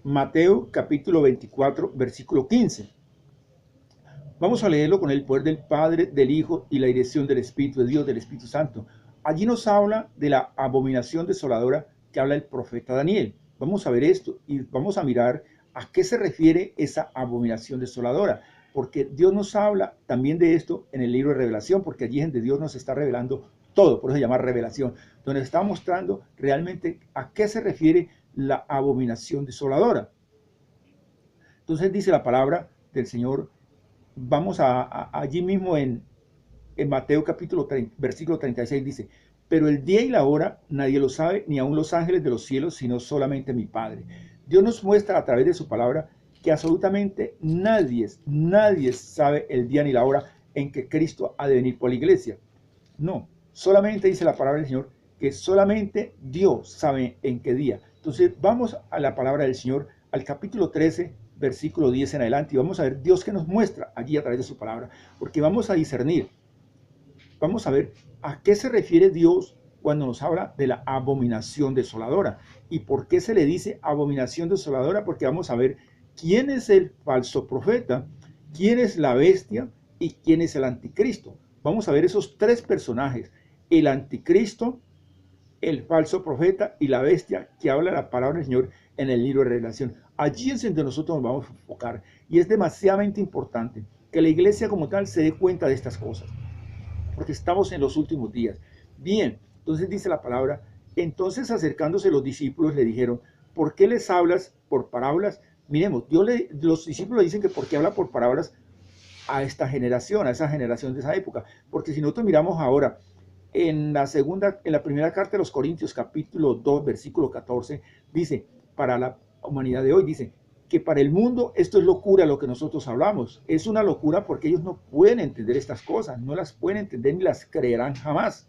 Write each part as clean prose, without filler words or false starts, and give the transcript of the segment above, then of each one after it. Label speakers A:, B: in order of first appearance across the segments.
A: Mateo capítulo 24, versículo 15. Vamos a leerlo con el poder del Padre, del Hijo y la dirección del Espíritu de Dios, del Espíritu Santo. Allí nos habla de la abominación desoladora que habla el profeta Daniel. Vamos a ver esto y vamos a mirar a qué se refiere esa abominación desoladora, porque Dios nos habla también de esto en el libro de Revelación, porque allí es donde Dios nos está revelando todo, por eso se llama revelación, donde está mostrando realmente a qué se refiere la abominación desoladora. Entonces dice la palabra del Señor, vamos allí mismo en Mateo capítulo 30, versículo 36 dice, pero el día y la hora nadie lo sabe, ni aun los ángeles de los cielos, sino solamente mi Padre. Dios nos muestra a través de su palabra que absolutamente nadie sabe el día ni la hora en que Cristo ha de venir por la iglesia. No, solamente dice la palabra del Señor que solamente Dios sabe en qué día. Entonces vamos a la palabra del Señor, al capítulo 13, versículo 10 en adelante, y vamos a ver Dios que nos muestra allí a través de su palabra, porque vamos a discernir, vamos a ver a qué se refiere Dios cuando nos habla de la abominación desoladora. ¿Y por qué se le dice abominación desoladora? Porque vamos a ver quién es el falso profeta, quién es la bestia y quién es el anticristo. Vamos a ver esos tres personajes, el anticristo, el falso profeta y la bestia que habla la palabra del Señor en el libro de Revelación. Allí es donde nosotros nos vamos a enfocar y es demasiadamente importante que la iglesia como tal se dé cuenta de estas cosas, porque estamos en los últimos días. Bien, entonces dice la palabra, entonces acercándose los discípulos le dijeron, ¿por qué les hablas por parábolas? Miremos, los discípulos le dicen que por qué habla por parábolas a esta generación, a esa generación de esa época, porque si nosotros miramos ahora en la primera carta de los Corintios, capítulo 2, versículo 14, dice, para la humanidad de hoy, dice, que para el mundo esto es locura lo que nosotros hablamos. Es una locura porque ellos no pueden entender estas cosas, no las pueden entender ni las creerán jamás.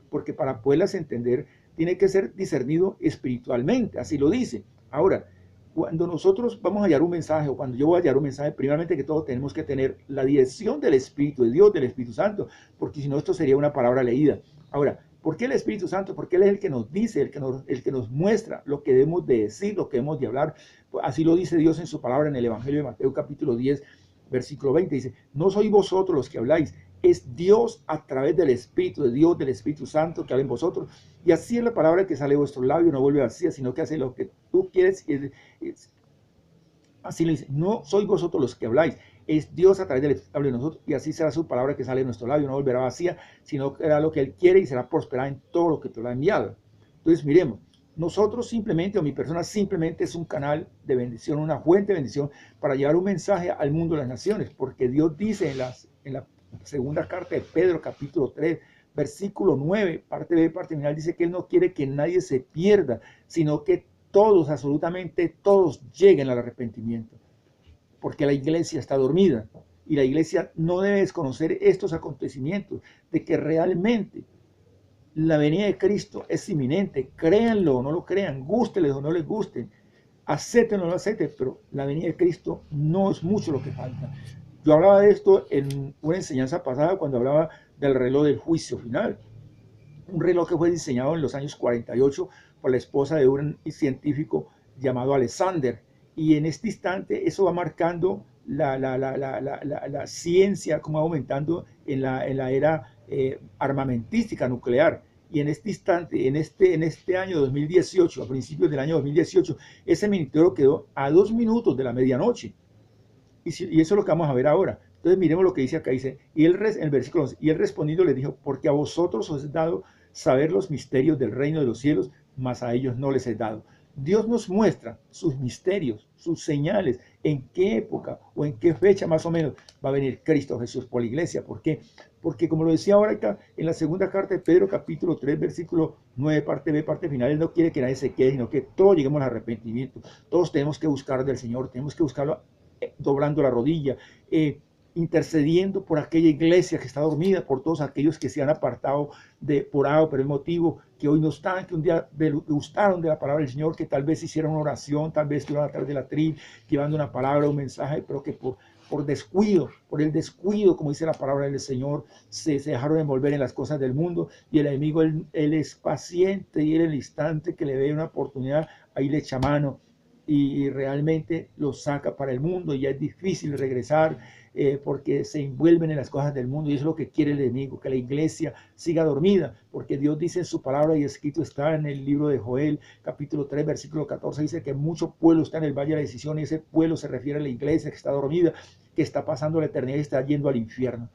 A: Porque para poderlas entender tiene que ser discernido espiritualmente, así lo dice. Ahora, cuando nosotros vamos a hallar un mensaje, o cuando yo voy a hallar un mensaje, primeramente que todo tenemos que tener la dirección del Espíritu de Dios, del Espíritu Santo, porque si no esto sería una palabra leída. Ahora, ¿por qué el Espíritu Santo? Porque Él es el que nos dice, el que nos muestra lo que debemos de decir, lo que debemos de hablar. Así lo dice Dios en su palabra en el Evangelio de Mateo capítulo 10, versículo 20. Dice, no sois vosotros los que habláis, es Dios a través del Espíritu de Dios, del Espíritu Santo que habla en vosotros. Y así es la palabra que sale de vuestro labio, no vuelve vacía, sino que hace lo que tú quieres. Así lo dice, no sois vosotros los que habláis, es Dios a través del Espíritu que habla en nosotros. Y así será su palabra que sale de nuestro labio, no volverá vacía, sino que hará lo que Él quiere y será prosperada en todo lo que te lo ha enviado. Entonces miremos, nosotros simplemente, o mi persona simplemente es un canal de bendición, una fuente de bendición para llevar un mensaje al mundo de las naciones, porque Dios dice en la segunda carta de Pedro, capítulo 3, versículo 9, parte B, parte final, dice que Él no quiere que nadie se pierda, sino que todos, absolutamente todos, lleguen al arrepentimiento, porque la iglesia está dormida y la iglesia no debe desconocer estos acontecimientos, de que realmente la venida de Cristo es inminente. Créanlo o no lo crean, gústeles o no les gusten, acepten o no lo acepten, pero la venida de Cristo no es mucho lo que falta. Yo hablaba de esto en una enseñanza pasada cuando hablaba del reloj del juicio final. Un reloj que fue diseñado en los años 48 por la esposa de un científico llamado Alexander. Y en este instante eso va marcando la ciencia, como va aumentando en la era armamentística nuclear. Y en este instante, en este año 2018, a principios del año 2018, ese ministerio quedó a 2 minutos de la medianoche. Y eso es lo que vamos a ver ahora. Entonces miremos lo que dice acá, dice, y él, en el versículo 11, y él respondiendo le dijo, porque a vosotros os he dado saber los misterios del reino de los cielos, mas a ellos no les he dado. Dios nos muestra sus misterios, sus señales, en qué época o en qué fecha más o menos va a venir Cristo Jesús por la iglesia. ¿Por qué? Porque como lo decía ahora acá, en la segunda carta de Pedro, capítulo 3, versículo 9, parte B, parte final, Él no quiere que nadie se quede, sino que todos lleguemos al arrepentimiento. Todos tenemos que buscar del Señor, tenemos que buscarlo doblando la rodilla, intercediendo por aquella iglesia que está dormida, por todos aquellos que se han apartado por A o por el motivo, que hoy no están, que un día gustaron de la palabra del Señor, que tal vez hicieron una oración, tal vez estuvieron a través de la tril, llevando una palabra, un mensaje, pero que por descuido, por el descuido, como dice la palabra del Señor, se dejaron envolver en las cosas del mundo, y el enemigo, él es paciente, y en el instante que le ve una oportunidad, ahí le echa mano. y realmente los saca para el mundo y ya es difícil regresar porque se envuelven en las cosas del mundo y eso es lo que quiere el enemigo, que la iglesia siga dormida, porque Dios dice en su palabra y escrito está en el libro de Joel, capítulo 3, versículo 14, dice que mucho pueblo está en el valle de la decisión y ese pueblo se refiere a la iglesia que está dormida, que está pasando la eternidad y está yendo al infierno.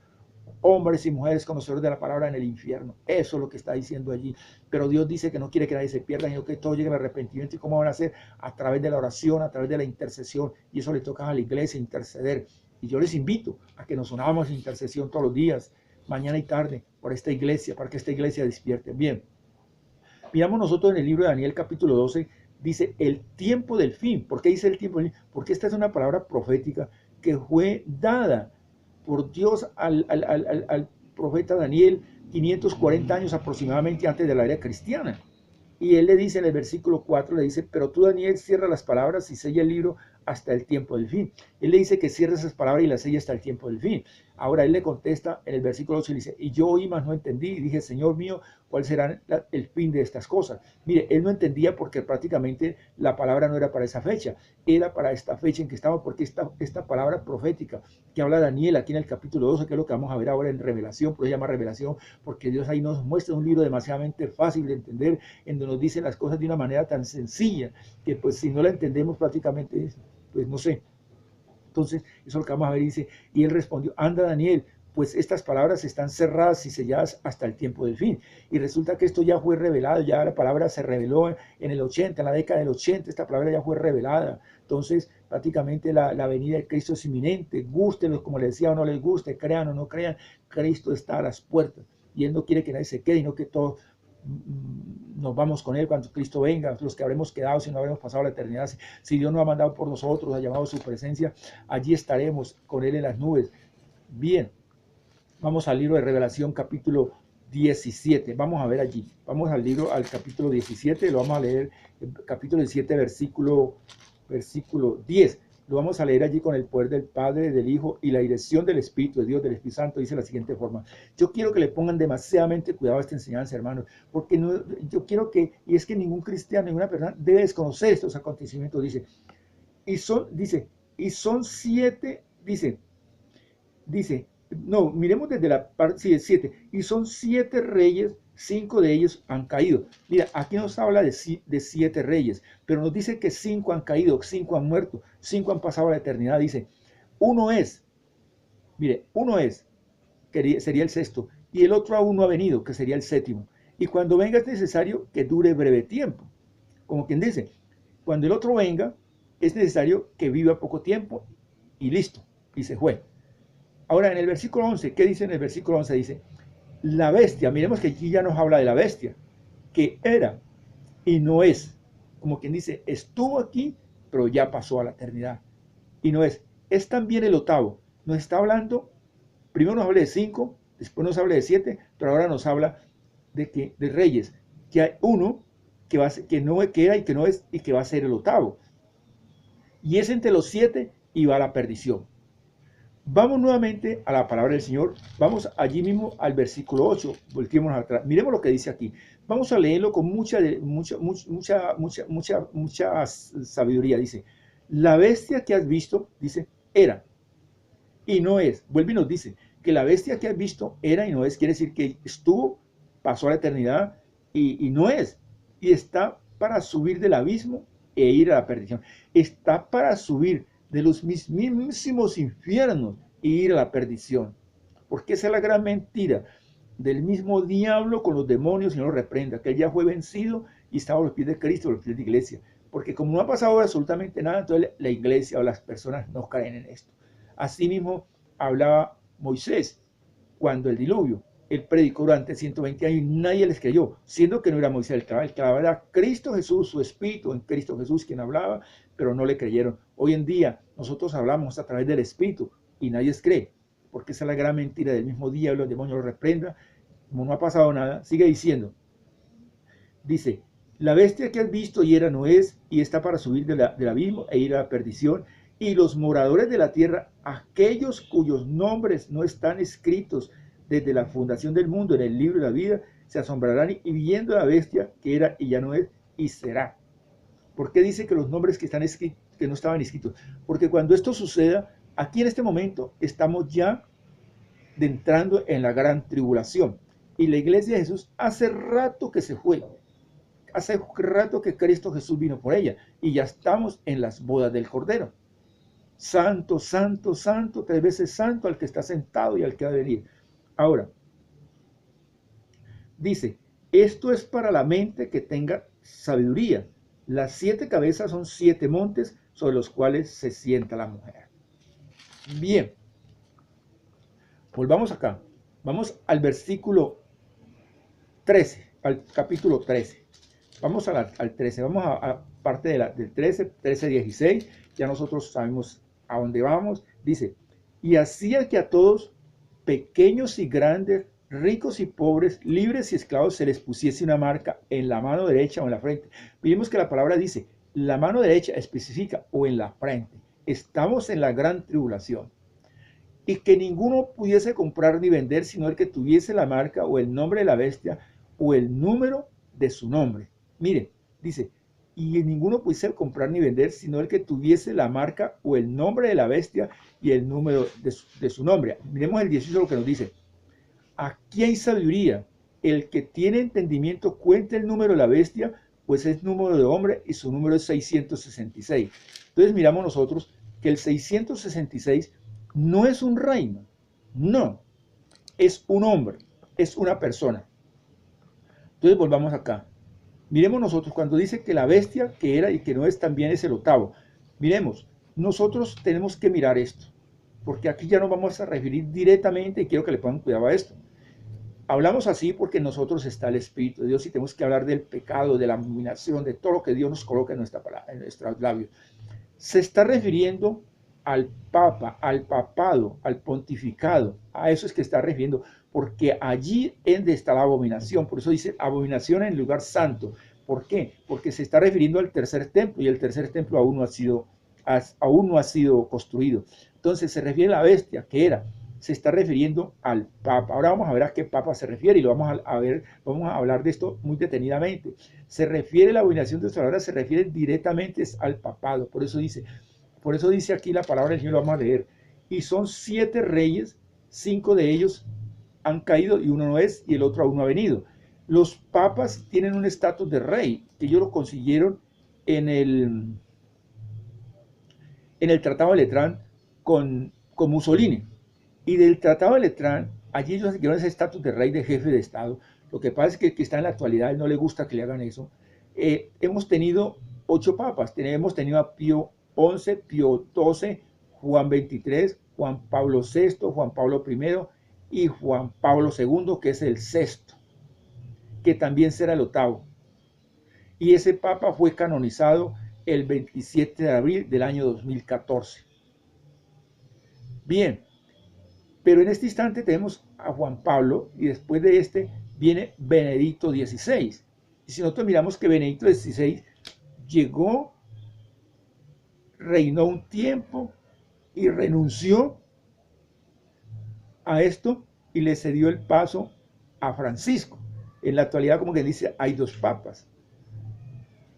A: Hombres y mujeres conocedores de la palabra en el infierno. Eso es lo que está diciendo allí. Pero Dios dice que no quiere que nadie se pierda, sino que todos lleguen al arrepentimiento. ¿Y cómo van a hacer? A través de la oración, a través de la intercesión. Y eso le toca a la iglesia interceder. Y yo les invito a que nos unamos en intercesión todos los días, mañana y tarde, por esta iglesia, para que esta iglesia despierte. Bien, miramos nosotros en el libro de Daniel capítulo 12, dice el tiempo del fin. ¿Por qué dice el tiempo del fin? Porque esta es una palabra profética que fue dada por Dios al profeta Daniel 540 años aproximadamente antes de la era cristiana. Y él le dice en el versículo 4, le dice, pero tú Daniel cierra las palabras y sella el libro hasta el tiempo del fin. Él le dice que cierre esas palabras y las sella hasta el tiempo del fin. Ahora él le contesta en el versículo 8 y le dice, y yo oí más no entendí, y dije, Señor mío, ¿cuál será el fin de estas cosas? Mire, él no entendía porque prácticamente la palabra no era para esa fecha, era para esta fecha en que estamos, porque esta palabra profética que habla Daniel aquí en el capítulo 12, que es lo que vamos a ver ahora en Revelación, por eso se llama Revelación, porque Dios ahí nos muestra un libro demasiadamente fácil de entender, en donde nos dice las cosas de una manera tan sencilla, que pues si no la entendemos prácticamente, pues no sé. Entonces, eso es lo que vamos a ver, dice, y él respondió, anda Daniel, pues estas palabras están cerradas y selladas hasta el tiempo del fin. Y resulta que esto ya fue revelado, ya la palabra se reveló en el 80, en la década del 80, esta palabra ya fue revelada. Entonces, prácticamente la venida de Cristo es inminente, gústenlos como les decía o no les guste, crean o no crean, Cristo está a las puertas y Él no quiere que nadie se quede, sino que todos nos vamos con Él cuando Cristo venga, los que habremos quedado si no habremos pasado la eternidad, si Dios nos ha mandado por nosotros, ha llamado a su presencia, allí estaremos con Él en las nubes. Bien, vamos al libro de Revelación capítulo 17, vamos a ver allí, vamos al libro, al capítulo 17, lo vamos a leer, capítulo 17, versículo 10, lo vamos a leer allí con el poder del Padre, del Hijo y la dirección del Espíritu de Dios, del Espíritu Santo, dice de la siguiente forma. Yo quiero que le pongan demasiadamente cuidado a esta enseñanza, hermanos, porque no, yo quiero que, y es que ningún cristiano, ninguna persona debe desconocer estos acontecimientos, dice, y son 7, dice, no, miremos desde la parte 7, y son 7 reyes, 5 de ellos han caído. Mira, aquí nos habla de 7 reyes, pero nos dice que 5 han caído, 5 han muerto, 5 han pasado a la eternidad. Dice, uno es, que sería el sexto, y el otro aún no ha venido, que sería el séptimo. Y cuando venga es necesario que dure breve tiempo. Como quien dice, cuando el otro venga, es necesario que viva poco tiempo y listo, y se fue. Ahora, en el versículo 11, ¿qué dice en el versículo 11? Dice, la bestia, miremos que aquí ya nos habla de la bestia, que era y no es. Como quien dice, estuvo aquí, pero ya pasó a la eternidad. Y no es también el octavo. Nos está hablando, primero nos habla de 5, después nos habla de 7, pero ahora nos habla de reyes, que hay uno que era y que no es, y que va a ser el octavo. Y es entre los 7 y va a la perdición. Vamos nuevamente a la palabra del Señor. Vamos allí mismo al versículo 8. Volteémonos atrás. Miremos lo que dice aquí. Vamos a leerlo con mucha sabiduría. Dice, la bestia que has visto, dice, era y no es. Vuelve y nos dice que la bestia que has visto era y no es. Quiere decir que estuvo, pasó a la eternidad y no es. Y está para subir del abismo e ir a la perdición. Está para subir de los mismísimos infiernos y ir a la perdición. Porque esa es la gran mentira del mismo diablo con los demonios y no lo reprenda, que él ya fue vencido y estaba a los pies de Cristo, a los pies de la iglesia. Porque como no ha pasado absolutamente nada, entonces la iglesia o las personas no creen en esto. Asimismo hablaba Moisés cuando el diluvio. Él predicó durante 120 años y nadie les creyó, siendo que no era Moisés el que hablaba, era Cristo Jesús, su Espíritu en Cristo Jesús quien hablaba, pero no le creyeron. Hoy en día nosotros hablamos a través del Espíritu y nadie les cree, porque esa es la gran mentira del mismo diablo, el demonio lo reprenda, como no ha pasado nada, sigue diciendo, dice, la bestia que has visto y era no es, y está para subir del abismo e ir a la perdición, y los moradores de la tierra, aquellos cuyos nombres no están escritos desde la fundación del mundo en el libro de la vida, se asombrarán y viendo la bestia que era y ya no es y será. ¿Por qué dice que los nombres que están escritos, que no estaban escritos? Porque cuando esto suceda, aquí en este momento estamos ya entrando en la gran tribulación. Y la iglesia de Jesús hace rato que se fue. Hace rato que Cristo Jesús vino por ella. Y ya estamos en las bodas del Cordero. Santo, santo, santo, 3 veces santo al que está sentado y al que ha de venir. Ahora, dice, esto es para la mente que tenga sabiduría. Las 7 cabezas son 7 montes sobre los cuales se sienta la mujer. Bien, volvamos acá. Vamos al versículo 13, al capítulo 13. Vamos al 13, vamos a parte del 13, 16. Ya nosotros sabemos a dónde vamos. Dice, y hacía que a todos, pequeños y grandes, ricos y pobres, libres y esclavos, se les pusiese una marca en la mano derecha o en la frente. Vimos que la palabra dice, la mano derecha especifica o en la frente. Estamos en la gran tribulación. Y que ninguno pudiese comprar ni vender, sino el que tuviese la marca o el nombre de la bestia o el número de su nombre. Mire, dice, y ninguno pudiese comprar ni vender, sino el que tuviese la marca o el nombre de la bestia y el número de su nombre. Miremos el 18 lo que nos dice. Aquí hay sabiduría. El que tiene entendimiento cuenta el número de la bestia, pues es número de hombre y su número es 666. Entonces miramos nosotros que el 666 no es un reino, no, es un hombre, es una persona. Entonces volvamos acá. Miremos nosotros cuando dice que la bestia que era y que no es también es el octavo. Miremos, nosotros tenemos que mirar esto, porque aquí ya nos vamos a referir directamente y quiero que le pongan cuidado a esto. Hablamos así porque en nosotros está el Espíritu de Dios y tenemos que hablar del pecado, de la abominación, de todo lo que Dios nos coloca en nuestra palabra, en nuestros labios. Se está refiriendo al Papa, al papado, al pontificado. A eso es que está refiriendo, porque allí es donde está la abominación. Por eso dice abominación en el lugar santo. ¿Por qué? Porque se está refiriendo al tercer templo y el tercer templo aún no ha sido construido. Entonces se refiere a la bestia que era. Se está refiriendo al Papa. Ahora vamos a ver a qué Papa se refiere y lo vamos a ver, vamos a hablar de esto muy detenidamente. Se refiere a la abominación de esta palabra, se refiere directamente al papado. Por eso dice aquí la palabra del Señor, lo vamos a leer. Y son 7 reyes, 5 de ellos han caído y uno no es y el otro aún no ha venido. Los papas tienen un estatus de rey que ellos lo consiguieron en el Tratado de Letrán con Mussolini. Y del Tratado de Letrán, allí ellos adquirieron ese estatus de rey, de jefe de Estado. Lo que pasa es que el que está en la actualidad no le gusta que le hagan eso. Hemos tenido 8 papas. Hemos tenido a Pío XI, Pío XII, Juan XXIII, Juan Pablo VI, Juan Pablo I y Juan Pablo II, que es el sexto, que también será el octavo. Y ese papa fue canonizado el 27 de abril del año 2014. Bien. Pero en este instante tenemos a Juan Pablo y después de este viene Benedicto XVI. Y si nosotros miramos que Benedicto XVI llegó, reinó un tiempo y renunció a esto y le cedió el paso a Francisco. En la actualidad, como que dice, hay 2 papas.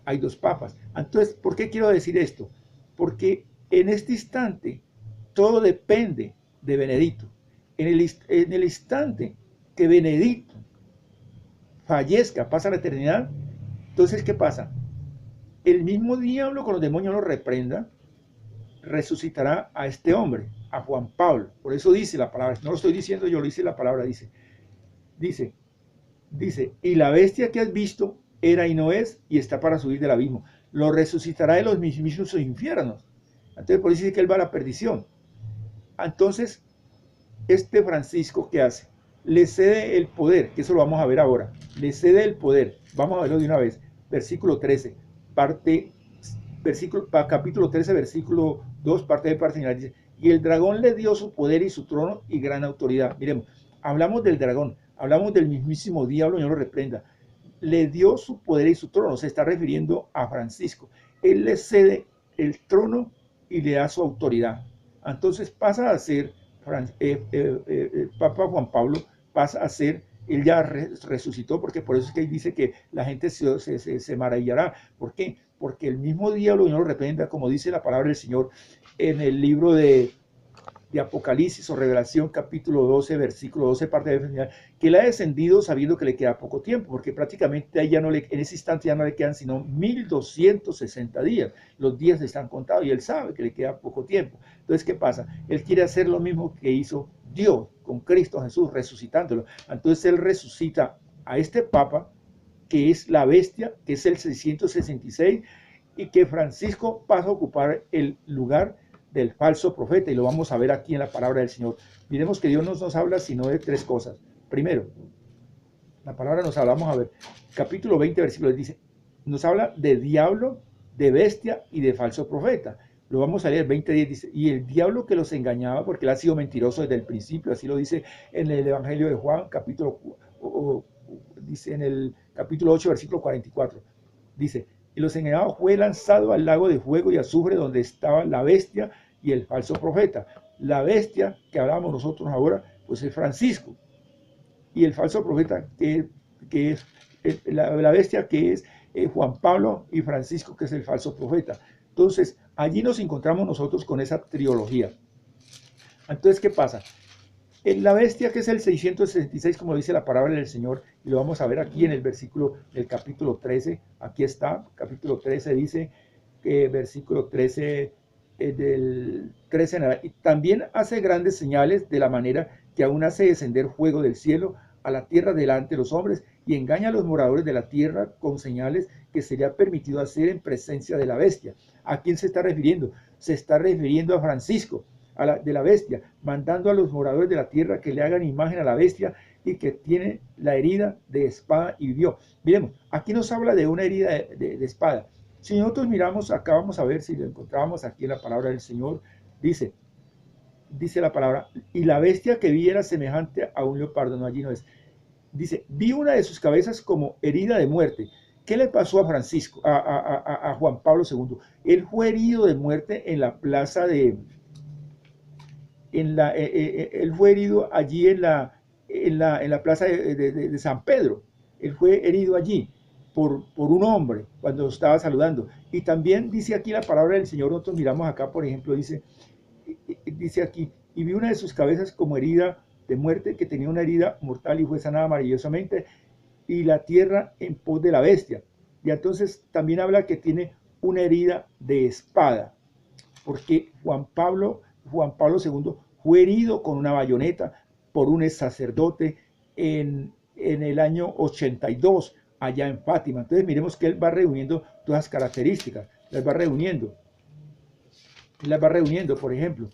A: Hay 2 papas. Entonces, ¿por qué quiero decir esto? Porque en este instante todo depende de Benedicto. En el instante que Benedicto fallezca, pasa la eternidad, entonces ¿qué pasa? El mismo diablo con los demonios lo reprenda, resucitará a este hombre, a Juan Pablo. Por eso dice la palabra, no lo estoy diciendo yo, lo dice la palabra, dice, y la bestia que has visto era y no es, y está para subir del abismo. Lo resucitará de los mismos infiernos. Entonces por eso dice que él va a la perdición. Entonces, este Francisco, ¿qué hace? Le cede el poder, que eso lo vamos a ver ahora. Le cede el poder. Vamos a verlo de una vez. Versículo 13, capítulo 13, versículo 2, parte final. Dice, y el dragón le dio su poder y su trono y gran autoridad. Miremos, hablamos del dragón, hablamos del mismísimo diablo, no lo reprenda. Le dio su poder y su trono, se está refiriendo a Francisco. Él le cede el trono y le da su autoridad. Entonces pasa a ser Papa Juan Pablo, pasa a ser, él ya resucitó, porque por eso es que dice que la gente se maravillará. ¿Por qué? porque el mismo diablo no lo reprenda, como dice la palabra del Señor en el libro de Apocalipsis o Revelación, capítulo 12, versículo 12, parte de final, que él ha descendido sabiendo que le queda poco tiempo, porque prácticamente ahí ya no le, en ese instante ya no le quedan sino 1260 días. Los días están contados y él sabe que le queda poco tiempo. Entonces, ¿qué pasa? Él quiere hacer lo mismo que hizo Dios con Cristo Jesús, resucitándolo. Entonces, él resucita a este Papa, que es la bestia, que es el 666, y que Francisco pasa a ocupar el lugar del falso profeta, y lo vamos a ver aquí en la palabra del Señor. Miremos que Dios nos habla sino de tres cosas. Primero, la palabra nos habla, vamos a ver, capítulo 20, versículo 10, dice, nos habla de diablo, de bestia y de falso profeta. Lo vamos a leer, 20:10 dice, y el diablo que los engañaba, porque él ha sido mentiroso desde el principio, así lo dice en el Evangelio de Juan, dice en el capítulo 8, versículo 44, dice, y los engañados fue lanzado al lago de fuego y azufre donde estaba la bestia y el falso profeta. La bestia que hablamos nosotros ahora, pues es Francisco. Y el falso profeta que es la bestia que es Juan Pablo, y Francisco que es el falso profeta. Entonces, allí nos encontramos nosotros con esa trilogía. Entonces, ¿qué pasa? En la bestia, que es el 666, como dice la palabra del Señor, y lo vamos a ver aquí en el versículo del capítulo 13, aquí está, capítulo 13 dice, versículo 13, del 13, y también hace grandes señales de la manera que aún hace descender fuego del cielo a la tierra delante de los hombres, y engaña a los moradores de la tierra con señales que sería permitido hacer en presencia de la bestia. ¿A quién se está refiriendo? Se está refiriendo a Francisco, de la bestia, mandando a los moradores de la tierra que le hagan imagen a la bestia y que tiene la herida de espada y vivió. Miremos, aquí nos habla de una herida de espada. Si nosotros miramos acá, vamos a ver si lo encontramos aquí en la palabra del Señor. Dice la palabra, y la bestia que vi era semejante a un leopardo, no, allí no es. Dice, vi una de sus cabezas como herida de muerte. ¿Qué le pasó a Francisco, a Juan Pablo II? Él fue herido de muerte en la plaza de... él fue herido allí en la plaza de San Pedro. Él fue herido allí por un hombre cuando estaba saludando. Y también dice aquí la palabra del Señor, nosotros miramos acá, por ejemplo, dice aquí, y vi una de sus cabezas como herida de muerte, que tenía una herida mortal y fue sanada maravillosamente, y la tierra en pos de la bestia. Y entonces también habla que tiene una herida de espada, porque Juan Pablo II fue herido con una bayoneta por un sacerdote en el año 82 allá en Fátima. Entonces miremos que él va reuniendo todas las características, las va reuniendo, por ejemplo.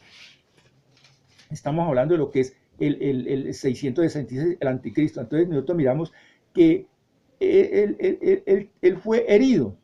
A: Estamos hablando de lo que es el 666, el anticristo. Entonces nosotros miramos que él fue herido,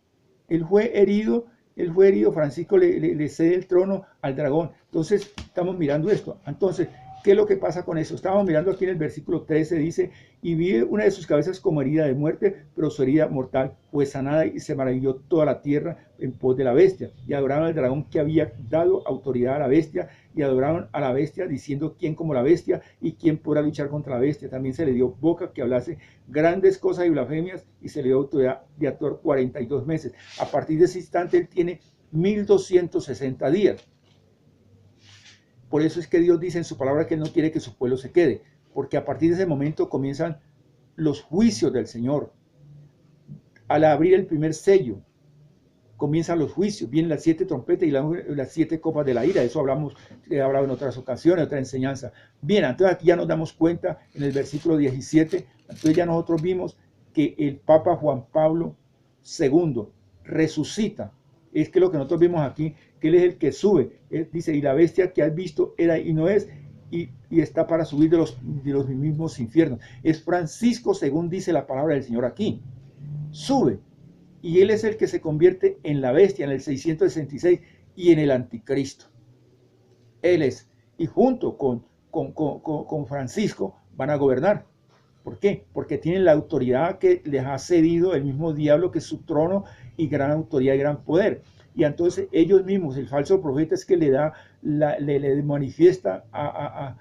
A: Francisco le cede el trono al dragón. Entonces estamos mirando esto. Entonces, ¿qué es lo que pasa con eso? Estábamos mirando aquí en el versículo 13, dice, y vi una de sus cabezas como herida de muerte, pero su herida mortal fue sanada, y se maravilló toda la tierra en pos de la bestia, y adoraron al dragón que había dado autoridad a la bestia, y adoraron a la bestia, diciendo, ¿quién como la bestia? ¿Y quién podrá luchar contra la bestia? También se le dio boca que hablase grandes cosas y blasfemias, y se le dio autoridad de actuar 42 meses. A partir de ese instante él tiene 1260 días. Por eso es que Dios dice en su palabra que él no quiere que su pueblo se quede, porque a partir de ese momento comienzan los juicios del Señor. Al abrir el primer sello, comienzan los juicios, vienen las 7 trompetas y las 7 copas de la ira. Eso he hablado en otras ocasiones, en otra enseñanza. Bien, entonces aquí ya nos damos cuenta en el versículo 17, entonces ya nosotros vimos que el Papa Juan Pablo II resucita. Es que lo que nosotros vimos aquí, que él es el que sube. Él dice, y la bestia que has visto era y no es, y está para subir de los mismos infiernos. Es Francisco, según dice la palabra del Señor aquí. Sube. Y él es el que se convierte en la bestia, en el 666, y en el anticristo. Él es. Y junto con Francisco van a gobernar. ¿Por qué? Porque tienen la autoridad que les ha cedido el mismo diablo, que es su trono y gran autoridad y gran poder. Y entonces ellos mismos, el falso profeta es que le manifiesta a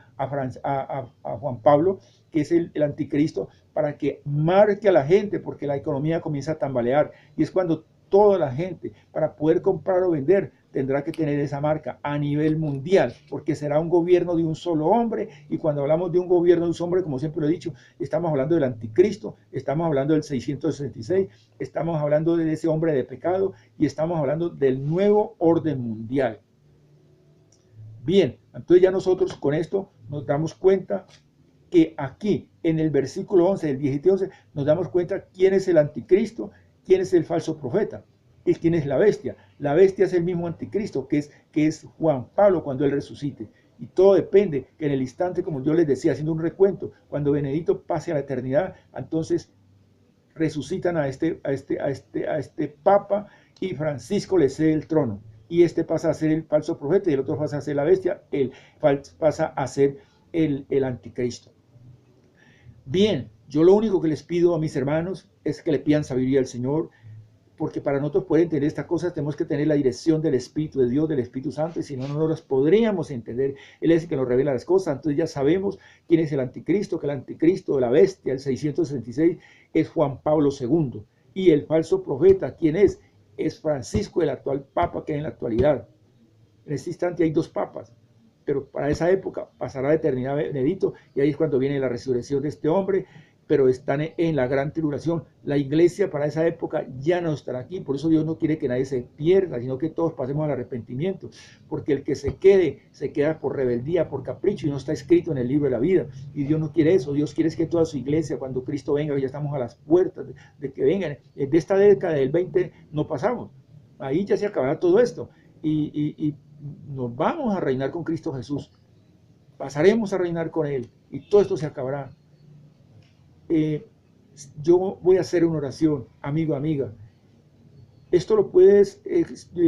A: Juan Pablo, que es el anticristo, para que marque a la gente, porque la economía comienza a tambalear. Y es cuando toda la gente, para poder comprar o vender, tendrá que tener esa marca a nivel mundial, porque será un gobierno de un solo hombre, y cuando hablamos de un gobierno de un solo hombre, como siempre lo he dicho, estamos hablando del anticristo, estamos hablando del 666, estamos hablando de ese hombre de pecado, y estamos hablando del nuevo orden mundial. Bien, entonces ya nosotros con esto nos damos cuenta que aquí en el versículo 11, del 17 y 11, nos damos cuenta quién es el anticristo, quién es el falso profeta y quién es la bestia. La bestia es el mismo anticristo, que es Juan Pablo cuando él resucite. Y todo depende que en el instante, como yo les decía, haciendo un recuento, cuando Benedicto pase a la eternidad, entonces resucitan a este papa y Francisco le cede el trono. Y este pasa a ser el falso profeta y el otro pasa a ser la bestia, él pasa a ser el anticristo. Bien, yo lo único que les pido a mis hermanos es que le pidan sabiduría al Señor, porque para nosotros poder entender estas cosas tenemos que tener la dirección del Espíritu de Dios, del Espíritu Santo, y si no, no las podríamos entender. Él es el que nos revela las cosas. Entonces ya sabemos quién es el anticristo, que el anticristo de la bestia, el 666, es Juan Pablo II. Y el falso profeta, ¿quién es? Es Francisco, el actual papa que hay en la actualidad. En este instante hay dos papas, pero para esa época pasará la eternidad Benedicto, y ahí es cuando viene la resurrección de este hombre, pero están en la gran tribulación. La iglesia para esa época ya no estará aquí, por eso Dios no quiere que nadie se pierda, sino que todos pasemos al arrepentimiento, porque el que se queda por rebeldía, por capricho, y no está escrito en el libro de la vida, y Dios no quiere eso. Dios quiere que toda su iglesia, cuando Cristo venga, ya estamos a las puertas de que vengan, de esta década del 20 no pasamos, ahí ya se acabará todo esto, y nos vamos a reinar con Cristo Jesús, pasaremos a reinar con Él, y todo esto se acabará. Yo voy a hacer una oración, amigo, amiga. Esto lo puedes,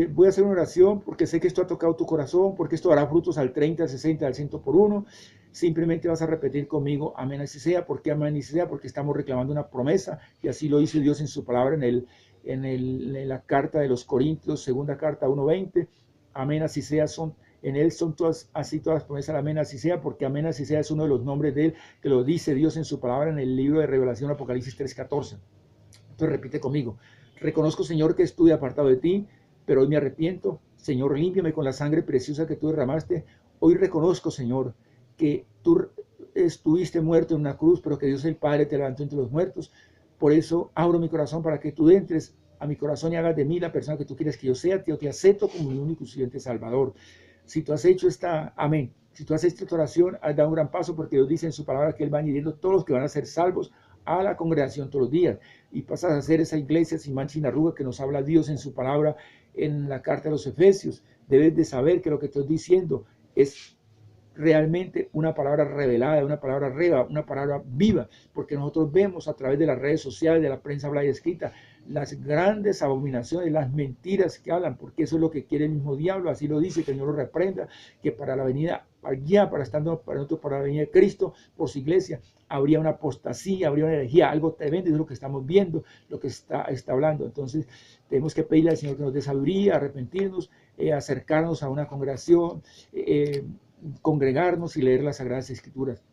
A: voy a hacer una oración porque sé que esto ha tocado tu corazón, porque esto dará frutos al 30, al 60, al 100 por uno. Simplemente vas a repetir conmigo, amén así sea. ¿Por qué amén así sea? Porque estamos reclamando una promesa, y así lo dice Dios en su palabra en la carta de los Corintios, segunda carta 1:20. Amén así sea, en Él son todas las promesas, amén así sea, porque amén así sea es uno de los nombres de Él, que lo dice Dios en su palabra en el libro de Revelación, Apocalipsis 3:14. Entonces repite conmigo: reconozco, Señor, que estuve apartado de ti, pero hoy me arrepiento. Señor, límpiame con la sangre preciosa que tú derramaste. Hoy reconozco, Señor, que tú estuviste muerto en una cruz, pero que Dios el Padre te levantó entre los muertos. Por eso abro mi corazón para que tú entres a mi corazón y hagas de mí la persona que tú quieres que yo sea. Yo te acepto como mi único y suficiente Salvador. Si tú has hecho amén, si tú has hecho esta oración, has dado un gran paso, porque Dios dice en su palabra que Él va añadiendo todos los que van a ser salvos a la congregación todos los días, y pasas a ser esa iglesia sin mancha ni arruga que nos habla Dios en su palabra en la carta de los Efesios. Debes de saber que lo que estoy diciendo es realmente una palabra revelada, una palabra reva, una palabra viva, porque nosotros vemos a través de las redes sociales, de la prensa hablada y escrita, las grandes abominaciones, las mentiras que hablan, porque eso es lo que quiere el mismo diablo. Así lo dice, que el Señor lo reprenda, que para la venida, allá, para la venida de Cristo por su iglesia, habría una apostasía, habría una herejía, algo tremendo. Es lo que estamos viendo, lo que está hablando. Entonces tenemos que pedirle al Señor que nos dé sabiduría, arrepentirnos, acercarnos a una congregación, congregarnos y leer las Sagradas Escrituras.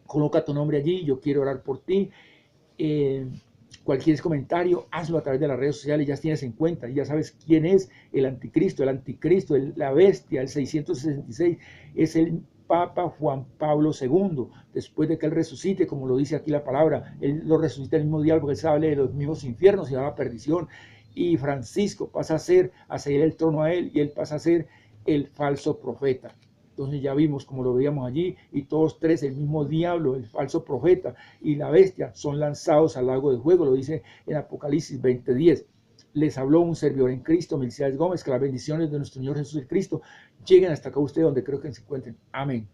A: Coloca tu nombre allí, yo quiero orar por ti. Cualquier comentario, hazlo a través de las redes sociales, ya tienes en cuenta, ya sabes quién es el anticristo, la bestia, el 666, es el Papa Juan Pablo II, después de que él resucite, como lo dice aquí la palabra, él lo resucita el mismo día, porque él sale de los mismos infiernos y va a la perdición, y Francisco pasa a seguir el trono a él, y él pasa a ser el falso profeta. Entonces ya vimos como lo veíamos allí, y todos tres, el mismo diablo, el falso profeta y la bestia, son lanzados al lago de fuego, lo dice en Apocalipsis 20:10. Les habló un servidor en Cristo, Melquiades Gómez. Que las bendiciones de nuestro Señor Jesús Cristo lleguen hasta acá a ustedes, donde creo que se encuentren. Amén.